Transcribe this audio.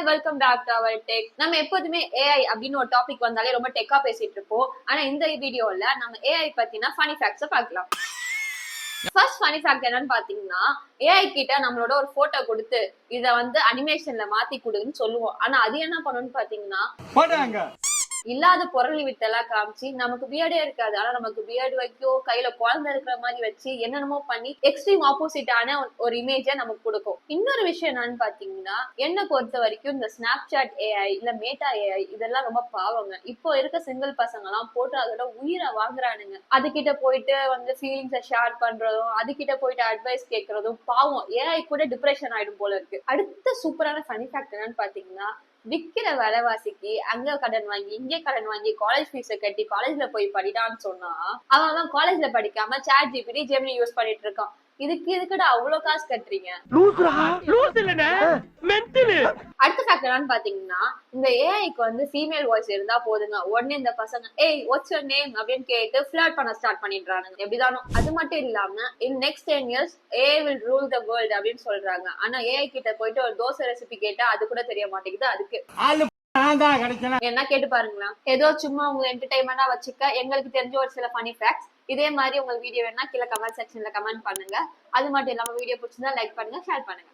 Hi welcome back to our tech. நம்ம எப்போதுமே AI அப்படின்னு ஒரு டாபிக் வந்தாலே ரொம்ப டெக்கா பேசிட்டு இருப்போம். ஆனா இந்த வீடியோல நம்ம ஏஐ பத்தின ஃபனி ஃபேக்ட்ஸ் பார்க்கலாம். ஃபர்ஸ்ட் ஃபனி ஃபேக்ட் என்னன்னு பாத்தீங்கன்னா, ஏஐ கிட்ட நம்மளோட ஒரு போட்டோ கொடுத்து இத அனிமேஷன்ல மாத்தி கொடுன்னு சொல்லுவோம். ஆனா அது என்ன பண்ணுன்னு பாத்தீங்கன்னா, இல்லாத பொருளை வித்தெல்லாம் காமிச்சு நமக்கு பியர்டே இருக்காது, ஆனா நமக்கு பியர்டு வைக்கும், கையில குழந்தை இருக்கிற மாதிரி வச்சு என்னென்னமோ பண்ணி எக்ஸ்ட்ரீம் ஆப்போசிட்டான ஒரு இமேஜை நமக்கு கொடுக்கும். இன்னொரு விஷயம் என்னன்னு பாத்தீங்கன்னா, என்ன பொறுத்த வரைக்கும் இந்த ஸ்னாப்சாட் ஏஐ இல்ல மேட்டா ஏஐ இதெல்லாம் ரொம்ப பாவங்க. இப்போ இருக்க சிங்கிள் பசங்க எல்லாம் போட்டு அதோட உயிரை வாங்குறானுங்க. அதுகிட்ட போயிட்டு ஃபீலிங்ஸை ஷேர் பண்றதும், அதுகிட்ட போயிட்டு அட்வைஸ் கேட்கறதும் பாவம். ஏஐ கூட டிப்ரெஷன் ஆயிடும் போல இருக்கு. அடுத்த சூப்பரான ஃபனி ஃபேக்ட் என்னன்னு பாத்தீங்கன்னா, விக்கிற விலைவாசிக்கு அங்க கடன் வாங்கி இங்கே கடன் வாங்கி காலேஜ் ஃபீஸ கட்டி காலேஜ்ல போய் படிடான்னு சொன்னா அவன் காலேஜ்ல படிக்காம சாட் ஜிபிடி ஜெமினி யூஸ் பண்ணிட்டு இருக்கான். இதுக்குடா அவ்வளவு காசு கட்டுறீங்க? அடுத்த ஃபேக்ட் என்னன்னு பாத்தீங்கன்னா, இந்த ஏஐக்கு ஃபீமேல் வாய்ஸ் இருந்தா போதுங்க, உடனே இந்த பசங்க ஏய் வாட்ஸ் யுவர் நேம் அப்படின்னு கேட்டு ஃபிளர்ட் பண்ண ஸ்டார்ட் பண்ணிடுறானுங்க. எப்படிதானோ. அது மட்டும் இல்லாம in next 10 years AI will rule the world அப்படின்னு சொல்றாங்க. ஆனா ஏஐ கிட்ட போயிட்டு ஒரு தோசை ரெசிபி கேட்டா அது கூட தெரிய மாட்டேங்குது. அதுக்கு என்ன கேட்டு பாருங்களா. ஏதோ சும்மா உங்க என்டர்டைன்மெண்டா வச்சுக்க எங்களுக்கு தெரிஞ்ச ஒரு சில ஃபனி ஃபேக்ட்ஸ். இதே மாதிரி உங்க வீடியோ வேணா கீழே கமெண்ட் செக்ஷன்ல கமெண்ட் பண்ணுங்க. அது மட்டும் இல்லாம வீடியோ பிடிச்சிருந்தா லைக் பண்ணுங்க, ஷேர் பண்ணுங்க.